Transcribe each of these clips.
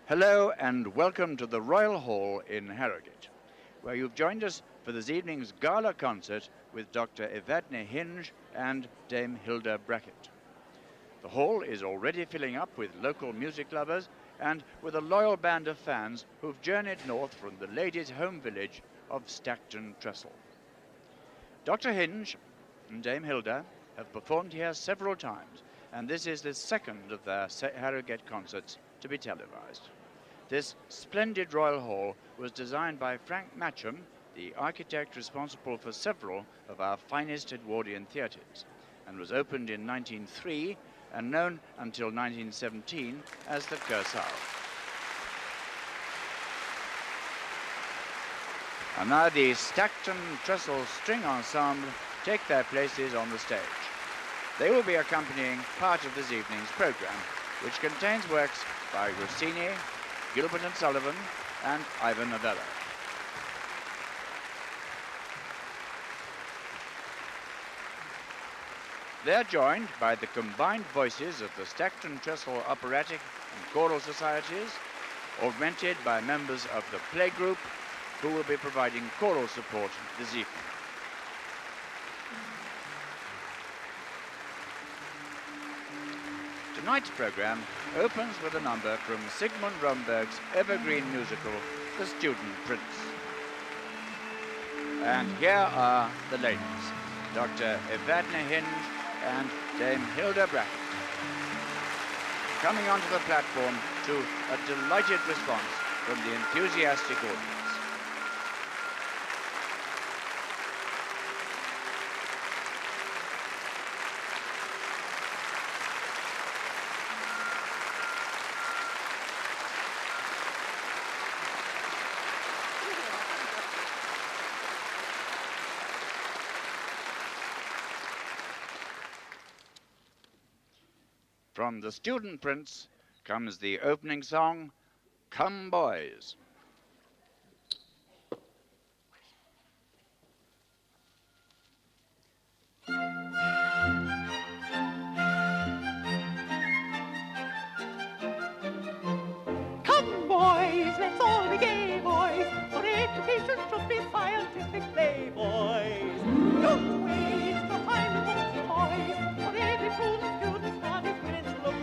Hello and welcome to the Royal Hall in Harrogate, where you've joined us for this evening's Gala concert with Dr. Evadne Hinge and Dame Hilda Brackett. The hall is already filling up with local music lovers and with a loyal band of fans who've journeyed north from the ladies' home village of Stockton Trestle. Dr. Hinge and Dame Hilda have performed here several times, and this is the second of their Harrogate concerts to be televised. This splendid royal hall was designed by Frank Matcham, the architect responsible for several of our finest Edwardian theatres, and was opened in 1903 and known until 1917 as the Kursaal. And now the Stockton Trestle String Ensemble take their places on the stage. They will be accompanying part of this evening's programme, which contains works by Rossini, Gilbert and Sullivan, and Ivan Novello. They are joined by the combined voices of the Stockton Trestle Operatic and Choral Societies, augmented by members of the playgroup, who will be providing choral support this evening. Tonight's programme opens with a number from Sigmund Romberg's evergreen musical, The Student Prince. And here are the ladies, Dr. Evadne Hinge and Dame Hilda Brackett, coming onto the platform to a delighted response from the enthusiastic audience. From The Student Prince comes the opening song, Come Boys. Come, boys, let's all be gay, boys, for education should be scientific play, boys. Don't wait to find the books, boys, for every prudent student studies with its looks.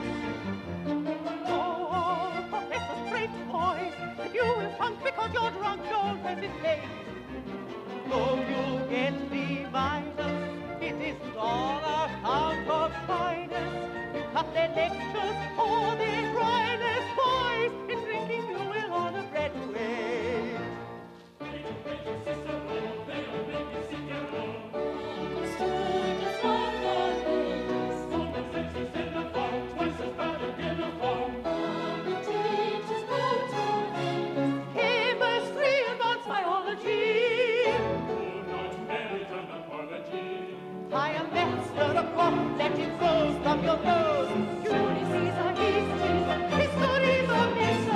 Oh, professors great, boys, that you will funk because you're drunk, don't hesitate. Though you get B minus, it isn't on account of shyness. You cut their lectures or their dryness, boys. In drinking you will on a breadway. Chemistry, advanced biology. I am master of crop, let it flow from your nose. Julie Caesar, histories of mysteries.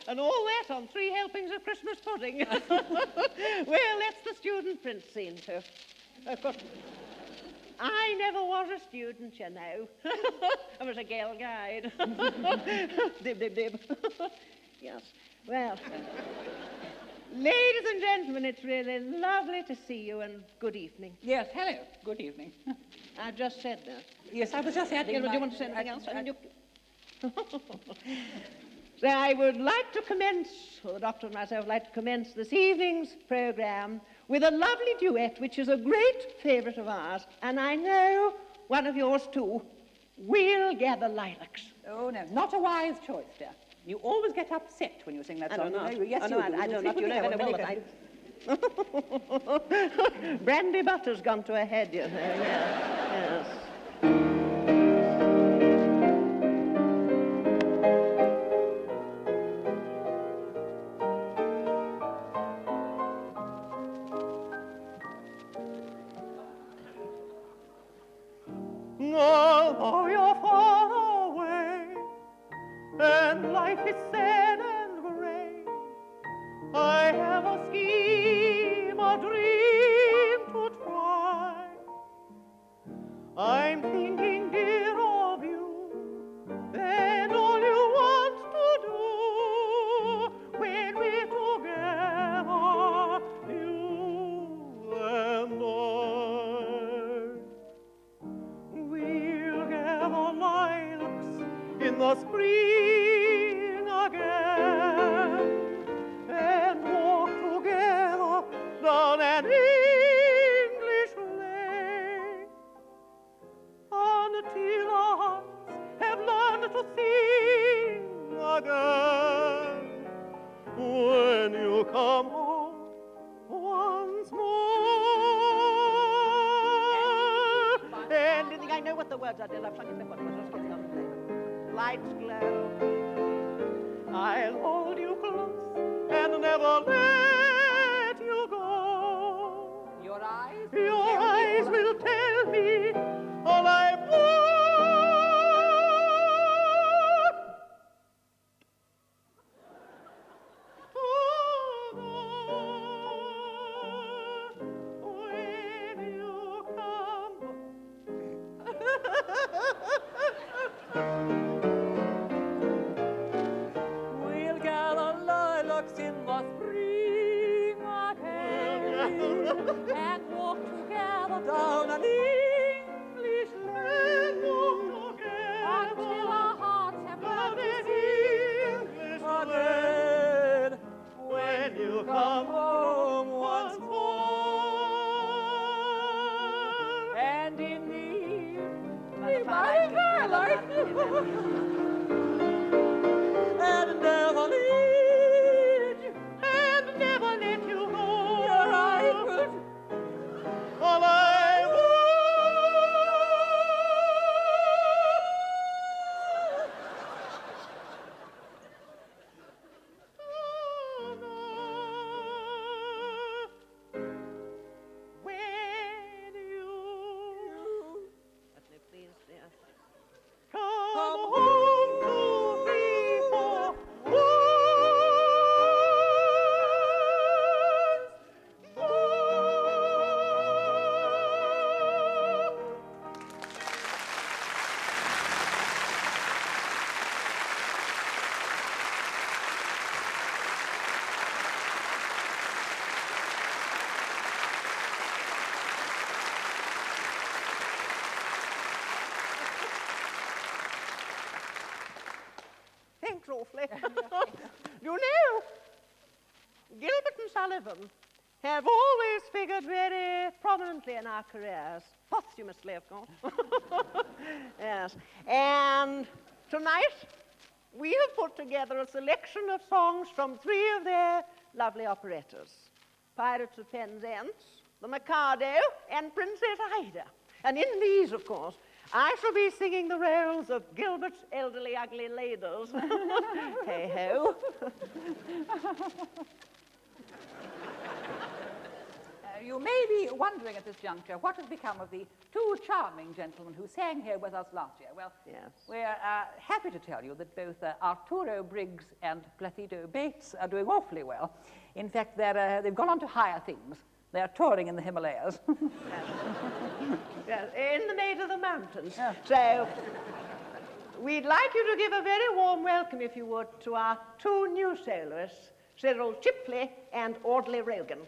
And all that on 3 helpings of Christmas pudding. Well, that's the Student Prince scene, too. Of course, I never was a student, you know. I was a girl guide. Dib, dib, dib. Yes. Well, ladies and gentlemen, it's really lovely to see you, and good evening. Yes, hello. Good evening. I just said that. Yes, I was just adding. Do you want to say anything else? So I would like to commence, or the doctor and myself would like to commence this evening's program with a lovely duet, which is a great favourite of ours, and I know one of yours too. We'll Gather Lilacs. Oh, no, not a wise choice, dear. You always get upset when you sing that song. I do not. Yes, I you do. I do not. You know very well that I... Brandy butter's gone to a head, you know. Yes. Although you're far away and life is sad and gray, I have a scheme, a dream to try. I'm thinking, dear, of you and all you want to do when we're together, you and I. We'll gather lilacs in the spring again and walk together down an English lane until our hearts have learned to sing again. When you come home once more. And do you think I know what the words are, dear? I've sung it before. Lights glow. I'll hold you close and never let you go. Your eyes? Your eyes will tell me all I want. When you come. We'll gather lilacs in the spring again and walk together down an English lane until our hearts have learned to sing again. When you Come home once more, and in the evening, I like and never leave you, and never let you go. your eyes will All I want. When you please, dear. Come home to me for once more. Thanks awfully. You know, Gilbert and Sullivan have always figured very prominently in our careers, posthumously, of course. Yes. And tonight, we have put together a selection of songs from three of their lovely operettas, Pirates of Penzance, The Mikado, and Princess Ida. And in these, of course, I shall be singing the roles of Gilbert's elderly, ugly ladies. Hey-ho. You may be wondering at this juncture what has become of the two charming gentlemen who sang here with us last year. Well, Yes. we're happy to tell you that both Arturo Briggs and Placido Bates are doing awfully well. In fact, they've gone on to higher things. They're touring in the Himalayas. Yes, in the maid of the mountains. Yeah. So, we'd like you to give a very warm welcome, if you would, to our two new soloists, Cyril Chipley and Audley Rogan.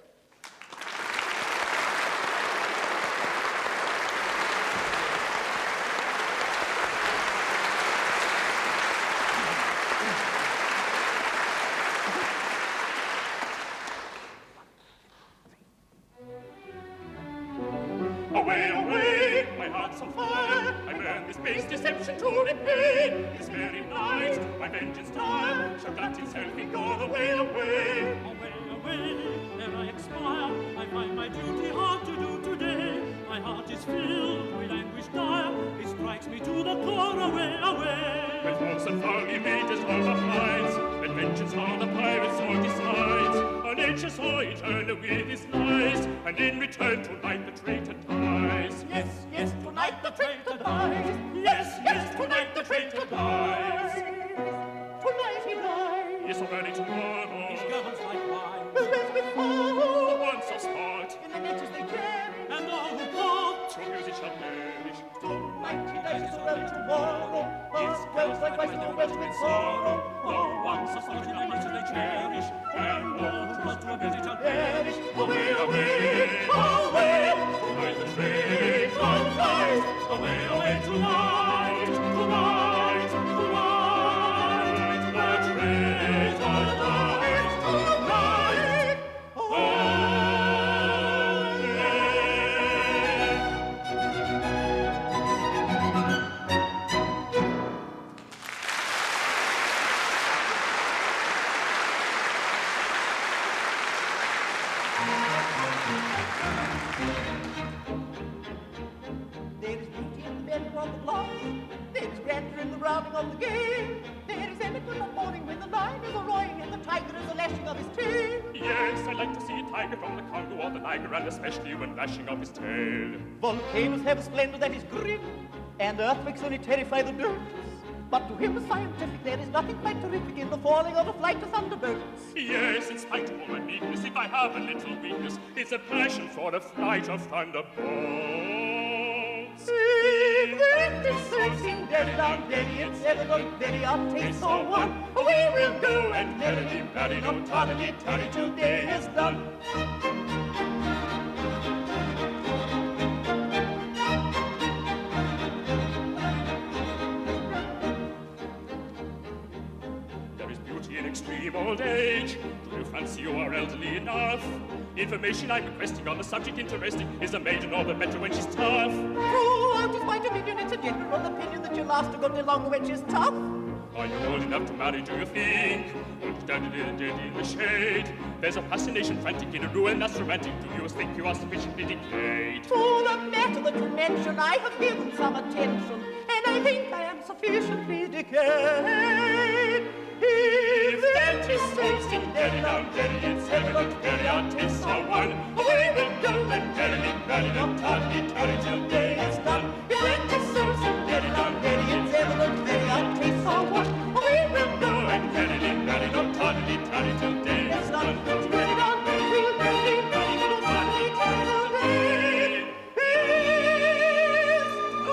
base deception to repay. This very night, my vengeance time shall grant itself in God. Away, away, away, away, ere I expire, I find my duty hard to do today. My heart is filled with anguish dire, it strikes me to the core. Away, away. When false and foul images all behind, when vengeance on the pirates all decides, our nature saw eternal with his lies, and in return tonight the traitor dies. Yes, yes, tonight the traitor dies. Yes, yes, tonight the traitor dies. Tonight he dies. Yes, or early tomorrow. His governs like wine, The rest with fire. The one so smart, In the natures they cherish. and all who part. to music shall perish. Tonight he dies, so early tomorrow. His girls likewise the rest with sorrow. Oh, once a thought in their nature they cherish, and all who part to abuse it shall perish. Away, away, away, tonight the traitor dies. Away, away, tonight, tonight, tonight, The traitor dies tonight. Away. There is beauty in the bending of the glass. There is grandeur in the rounding of the game. There is eloquent of morning when the lion is a-roaring and the tiger is a-lashing of his tail. Yes, I like to see a tiger from the Congo or the Niger, and especially when lashing up his tail. Volcanoes have a splendor that is grim, and earthquakes only terrify the dirt. But to him, the scientific, there is nothing quite terrific in the falling of a flight of thunderbirds. Yes, in spite of all my meekness, if I have a little weakness, it's a passion for the flight of thunderbolts. If it is searching dead down, daddy, it's evident, daddy, our taste for one. Away we'll go, and merrily, merrily, no tardy, tardy, till day is done. There is beauty in extreme old age. Do you fancy you are elderly enough? Information I'm requesting on the subject interesting. Is a maiden all the better when she's tough? Throughout his my dominion, it's a general opinion that your last a good deal longer when she's tough. Are you old enough to marry, do you think? Or standing in the shade? There's a fascination frantic in a ruin that's romantic. Do you think you are sufficiently decayed? To the matter that you mention, I have given some attention, and I think I am sufficiently decayed. If that is so, sing daddy down, daddy, it's evident, daddy, our tastes are one. Away we'll go, and daddy, daddy, not tardy, tardy, till day is done. If that is so, sing daddy down, daddy, it's evident, daddy, our tastes are one. Away we'll go, And daddy, daddy, not tardy, tardy, till day is it's done. done. Daddy down, daddy, we'll daddy, daddy, no tardy, tardy, till day is done.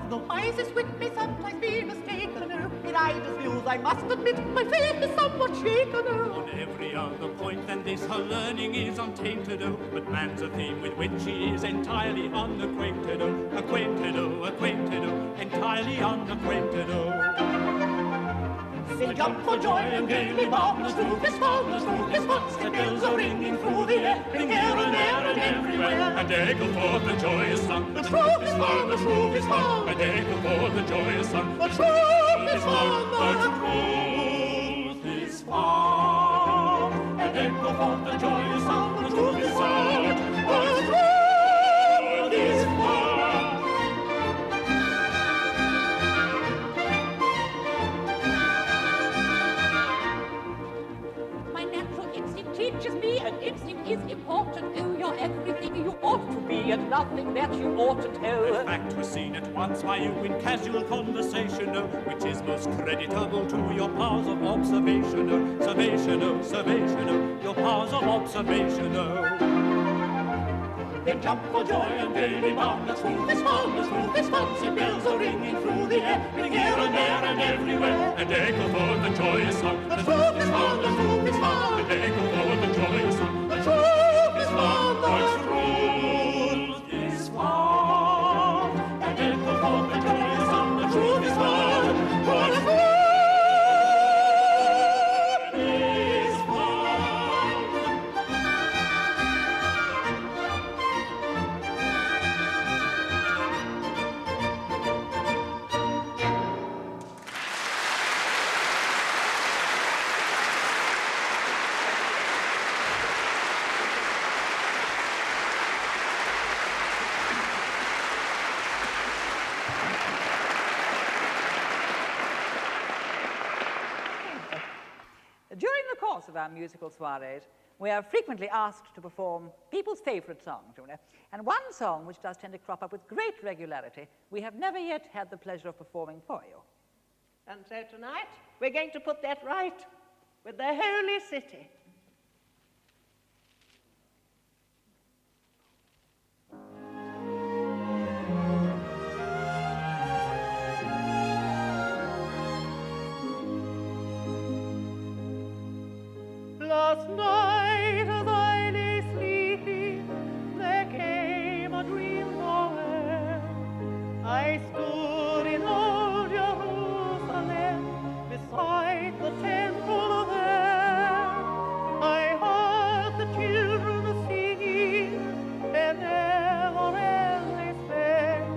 The wisest wit may sometimes be mistaken. In idle views, I must admit, my faith is somewhat shaken. On every other point than this, her learning is untainted, oh. But man's a theme with which she is entirely unacquainted, oh. Acquainted, oh, acquainted, oh. Entirely unacquainted, oh. They jump for joy and gaily bob. The truth is fun, the truth is fun. The bells are ringing through the air, ring here and there and everywhere. And echo forth the joyous song. The truth is fun, the truth is fun. And echo forth the joyous song. The truth is fun, The the truth is fun. And echo forth the joyous song, The truth is fun, the truth is fun. My natural instinct teaches me an instinct is important. Oh, you're everything you ought to be. yet nothing that you ought to tell. The fact was seen at once by you in casual conversation, which is most creditable to your powers of observation, your powers of observation. Then jump for joy and gaily bound. The truth is found, the truth is found. See bells are ringing through the air, ring here and there and everywhere, and echo forth the joyous song. The truth is found, the truth is found, and echo forth the joyous song. The truth is found, the truth is found, and echo forth the joyous song. The truth is found, for the truth is found. During the course of our musical soirees, we are frequently asked to perform people's favourite songs, you know. And one song which does tend to crop up with great regularity, we have never yet had the pleasure of performing for you. And so tonight, we're going to put that right with the Holy City. Last night as I lay sleeping, there came a dream away. I stood in old Jerusalem, beside the temple there. I heard the children singing, and never ending sang.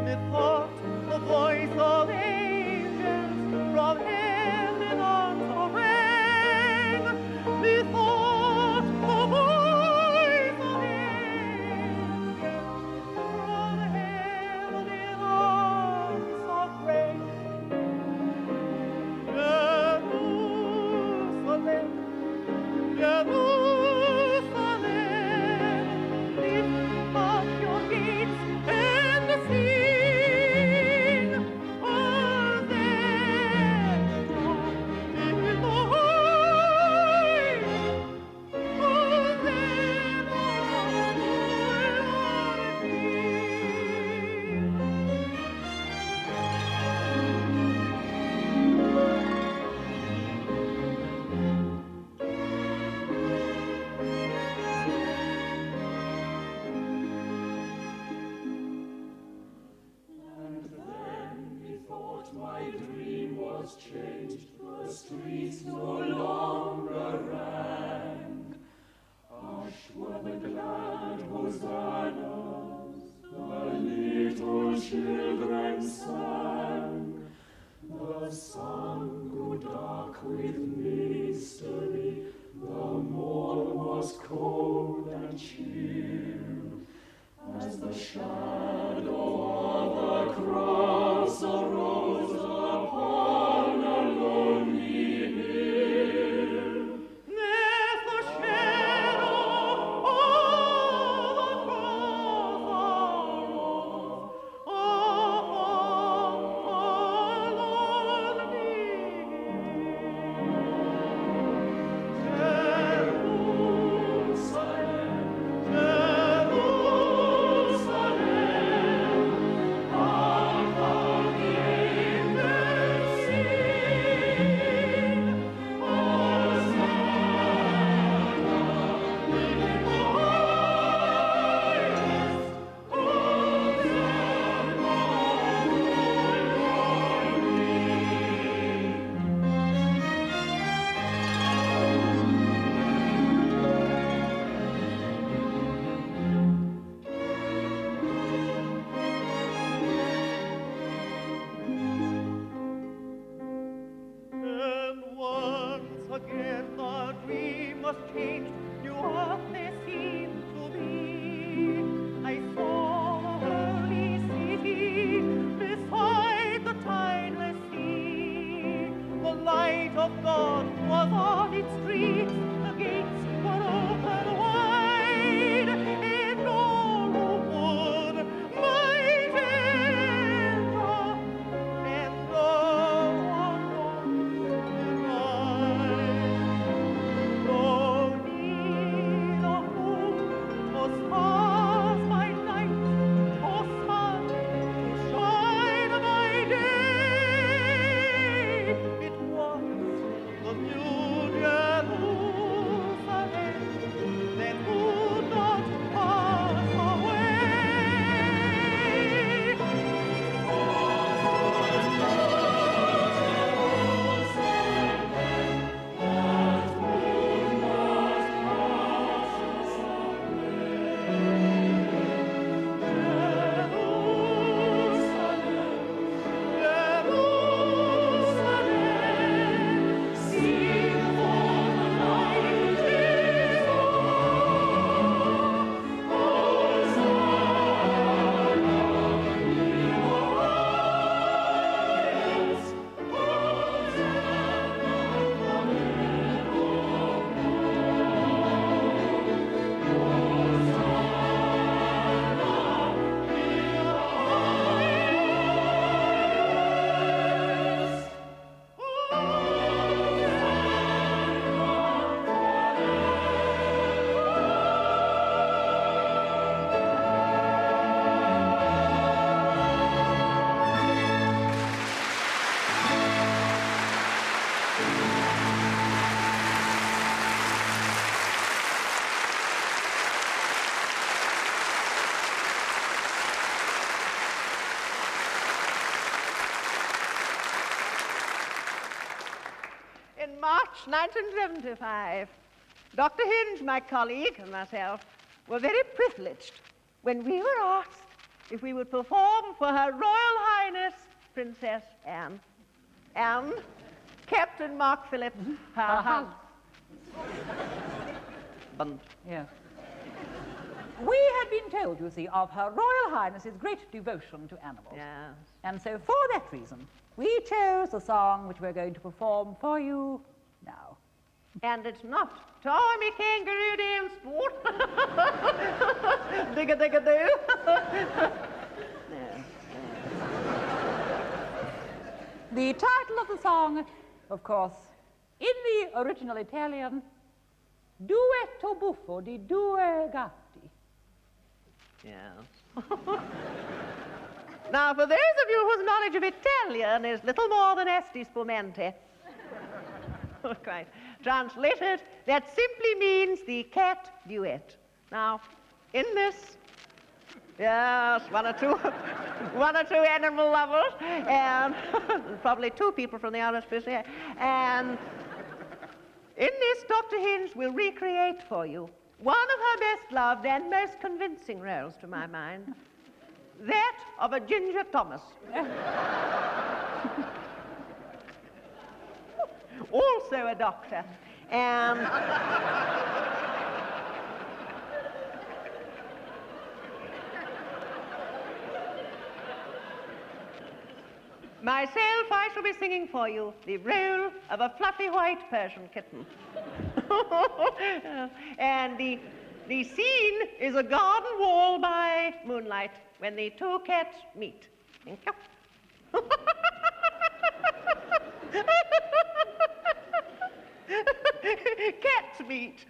Methought the voice of angels from heaven unto rang. Methought the voice of angels from heaven in answer rang. Jerusalem, Jerusalem, lift up your gates and sing. Hosanna in the in March 1975, Dr. Hinge, my colleague, and myself were very privileged when we were asked if we would perform for Her Royal Highness Princess Anne and Captain Mark Phillips, her husband. Yes. We had been told, you see, of Her Royal Highness's great devotion to animals. Yes. And so for that reason, we chose the song which we're going to perform for you now. And it's not Tommy Kangaroo Dam Sport. Digga digga doo. The title of the song, of course, in the original Italian, Duetto buffo di due gatti. Yes. Now, for those of you whose knowledge of Italian is little more than esti spumante, quite translated, that simply means the cat duet. Now, in this, yes, one or two animal lovers, and probably two people from the outer space here, and in this, Dr. Hinge will recreate for you one of her best loved and most convincing roles, to my mind, that of a Ginger Thomas. Also a doctor, and myself, I shall be singing for you the role of a fluffy white Persian kitten. And the scene is a garden wall by moonlight when the two cats meet. Thank you. Cats meet.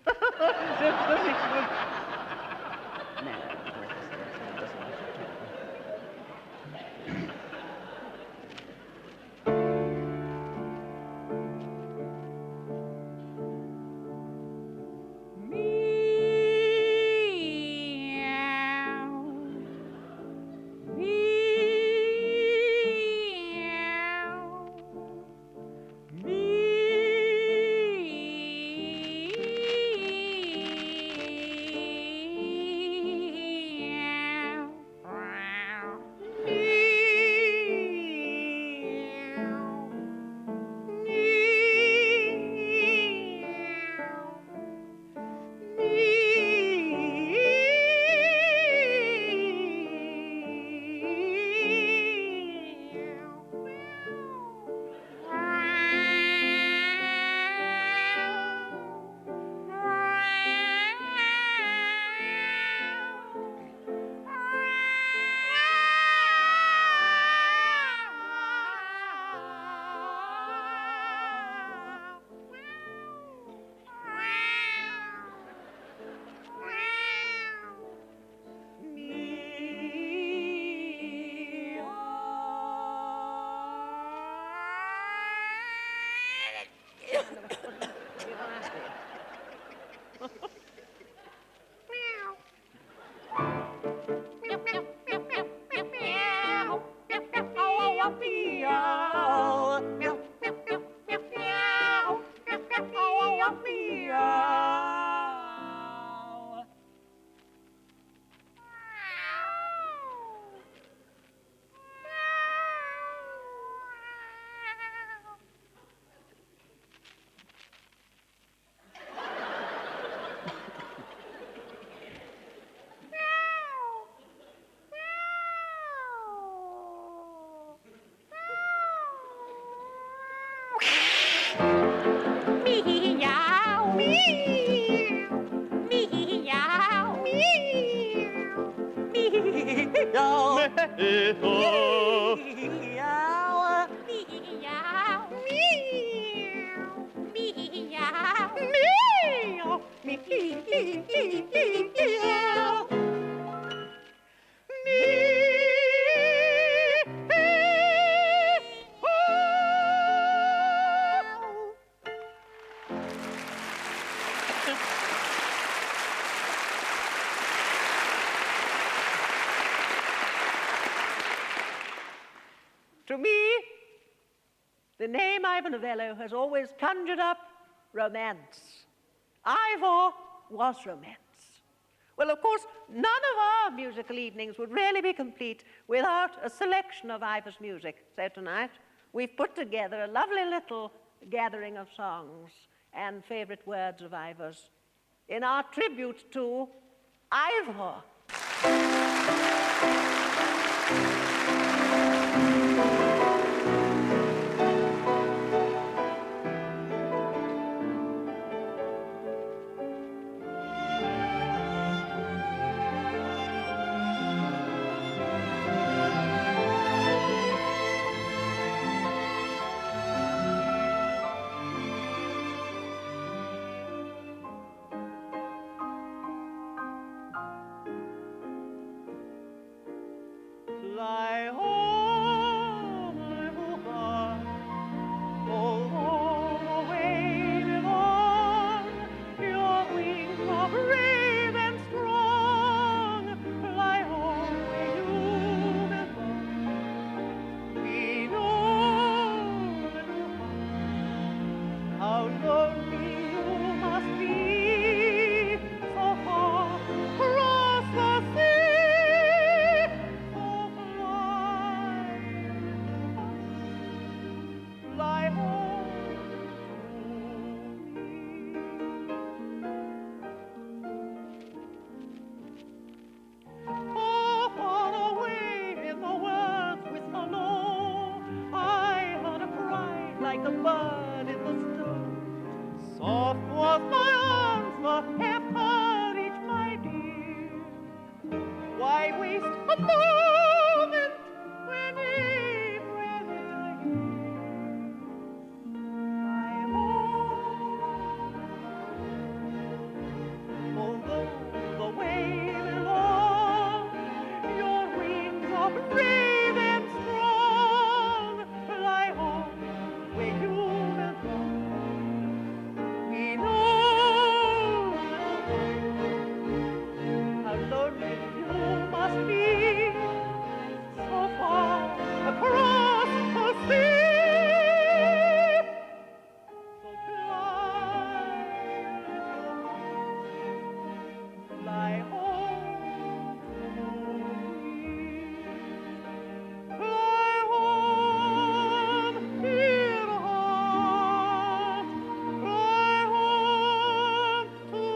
Ivor Novello has always conjured up romance. Ivor was romance. Well, of course, none of our musical evenings would really be complete without a selection of Ivor's music. So tonight, we've put together a lovely little gathering of songs and favorite words of Ivor's in our tribute to Ivor. Fly home, little heart, although the way is long, your wings are brave and strong. Fly home where you belong. We know, little heart, how lonely you must be, so far across the sea. Fly home to me. Far, far away in the world's whisper low, I heard a cry like a bird in the snow. Soft was my answer, half courage, my dear. Why waste a moment when April is here? Although the way is long, your wings are brave and strong. Fly home where you belong. We know how lonely you must be, so far across the sea. So fly home to me. Fly home, dear heart. Fly home to me.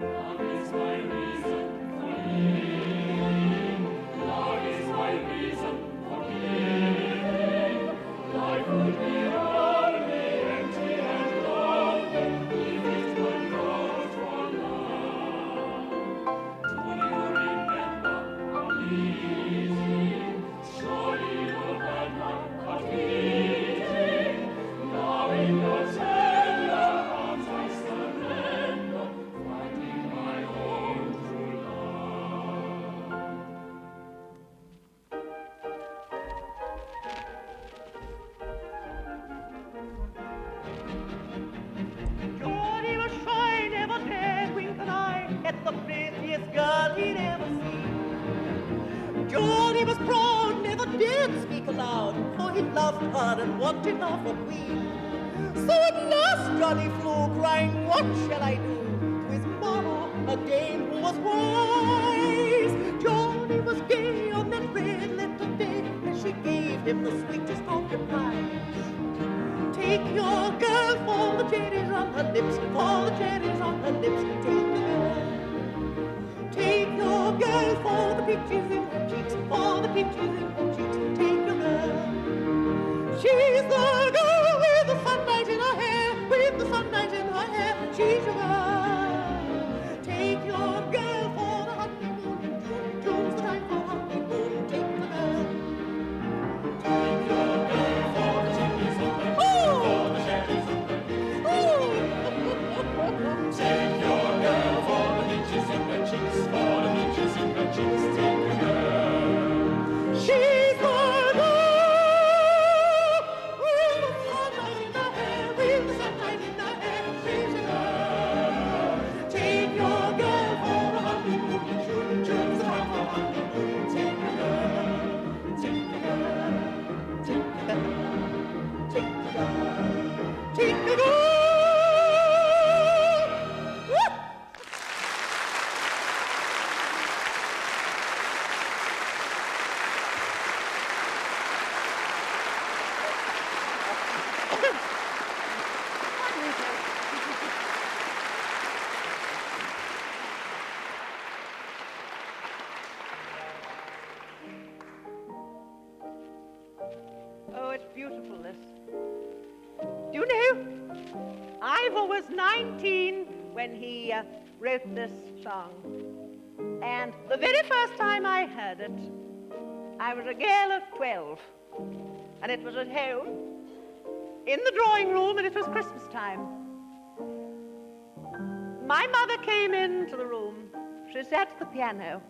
Love is my reason for living. Love is my reason for living. Life would be only empty and lonely if it were not for love. Do you remember our meeting? Surely you had my heart beating. Now in your tender arms I surrender, finding my own true love. Johnny was shy, never dared wink an eye at the prettiest girl he'd ever seen. Johnny was proud, never dared speak aloud, for he loved her and wanted her for queen. So at last Johnny flew, crying, "What shall I do?" to his mama, a dame who was wise. Johnny was gay on that red letter day, and she gave him the sweetest of replies. Take your girl, for the cherries on her lips, for the cherries on her lips. Take your girl. Take your girl, for the peaches in her cheeks, for the peaches in her cheeks. Take your girl. She's the girl with the sunlight in her hair, with the sunlight in her hair. She's your girl. Take your girl for the honeymoon in June. June's the time for honeymoon. Take the girl. Take your girl for the chimneys of the for the cherries of the Take your girl for the peaches in the cheeks, for the peaches in the cheeks. Take your girl. She's the girl with the sunlight in her hair, with the sunlight in her hair. She's your girl. Take your girl for the honeymoon in June. June's the time for honeymoon. Take your girl. Take your girl. Take your girl. Take your girl. Take your girl. Woo! Oh, it's beautiful, this. Do you know, Ivor was 19 when he wrote this song. And the very first time I heard it, I was a girl of 12. And it was at home, in the drawing room, and it was Christmas time. My mother came into the room. She sat at the piano.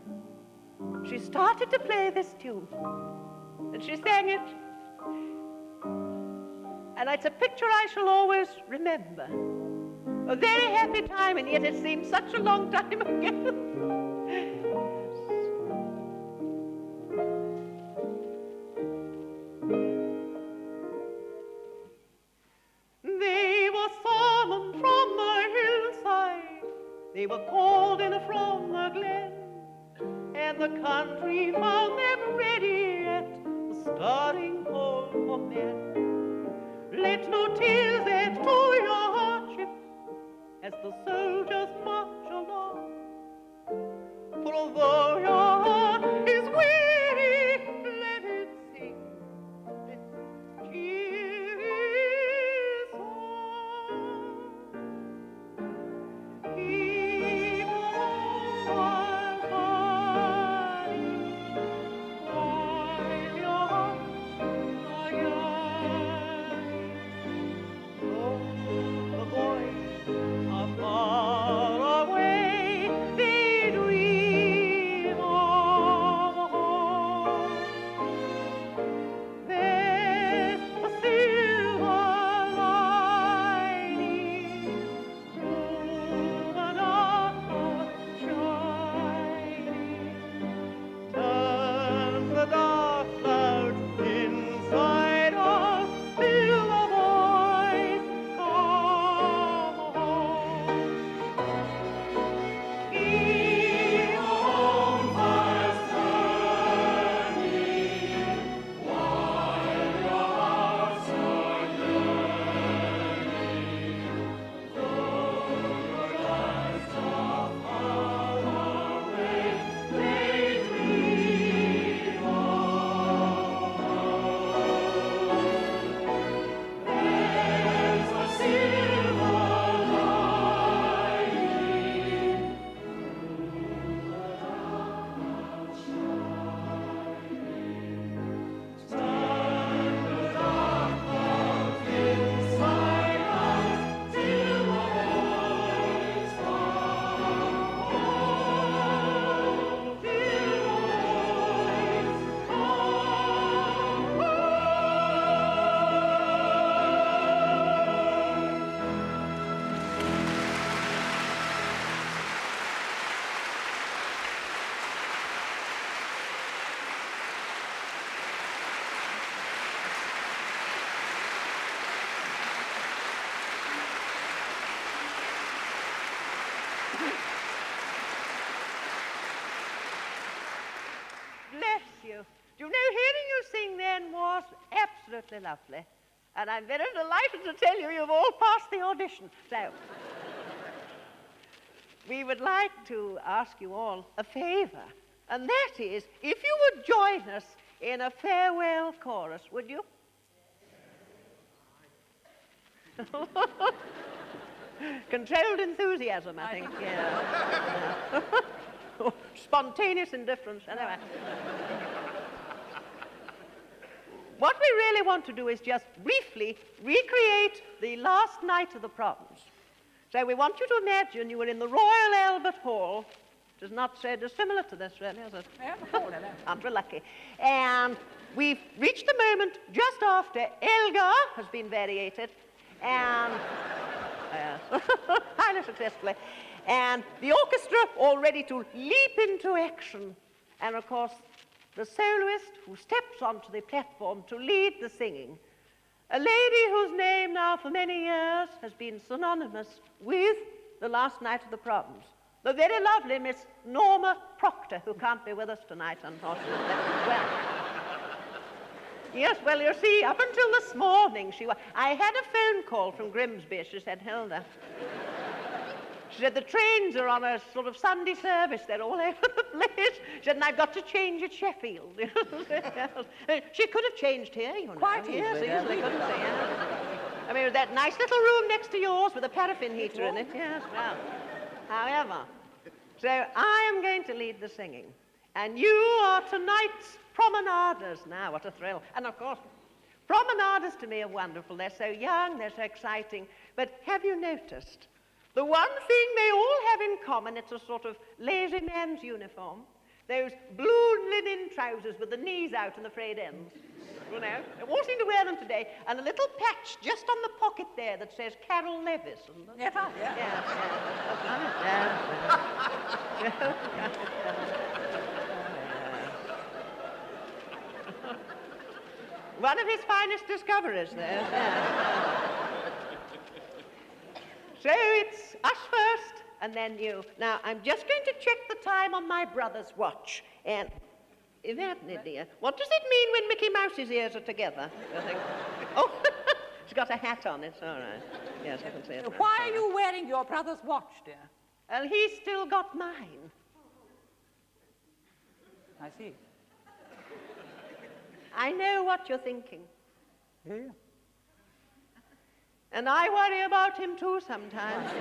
She started to play this tune. And she sang it. And it's a picture I shall always remember. A very happy time, and yet it seems such a long time ago. They were summoned from the hillside. They were called in from the glen. And the country found them ready at the starting call for men. Let no tears add to your hardship as the soldiers march along. For although your heart is weary, let it sing this cheery song. Keep on while fighting, while your hearts are yearning. Oh, the boys are far Bless you. You know, hearing you sing then was absolutely lovely. And I'm very delighted to tell you you've all passed the audition. So, we would like to ask you all a favor. And that is, if you would join us in a farewell chorus, would you? Controlled enthusiasm, I think. Yeah. Spontaneous indifference. Anyway. What we really want to do is just briefly recreate the last night of the proms. So we want you to imagine you were in the Royal Albert Hall, which is not so dissimilar to this, really, is it? Aren't we lucky? And we've reached the moment just after Elgar has been variated, and highly successfully, and the orchestra all ready to leap into action. And of course, the soloist who steps onto the platform to lead the singing, a lady whose name now for many years has been synonymous with the last night of the proms, the very lovely Miss Norma Proctor, who can't be with us tonight, unfortunately. Well, yes, well, you see, up until this morning, I had a phone call from Grimsby. She said, Hilda, she said, the trains are on a sort of Sunday service. They're all over the place. She said, and I've got to change at Sheffield. She could have changed here, you know. Quite easily. Yes, easily, couldn't she? Yeah. I mean, with that nice little room next to yours with a paraffin heater in it. Yes, well. However, so I am going to lead the singing. And you are tonight's promenaders now. What a thrill. And of course, promenaders to me are wonderful. They're so young, they're so exciting. But have you noticed? The one thing they all have in common, it's a sort of lazy man's uniform. Those blue linen trousers with the knees out and the frayed ends. You know, they all seem to wear them today. And a little patch just on the pocket there that says Carol Levis. Yes, yeah. Yes. One of his finest discoveries there. Yeah. So it's us first, and then you. Now, I'm just going to check the time on my brother's watch. And, Evadne, dear, what does it mean when Mickey Mouse's ears are together? I think. Oh, she's got a hat on, it's all right. Yes, I can see it. Why are you wearing your brother's watch, dear? Well, he's still got mine. I see. I know what you're thinking. Yeah. And I worry about him too sometimes.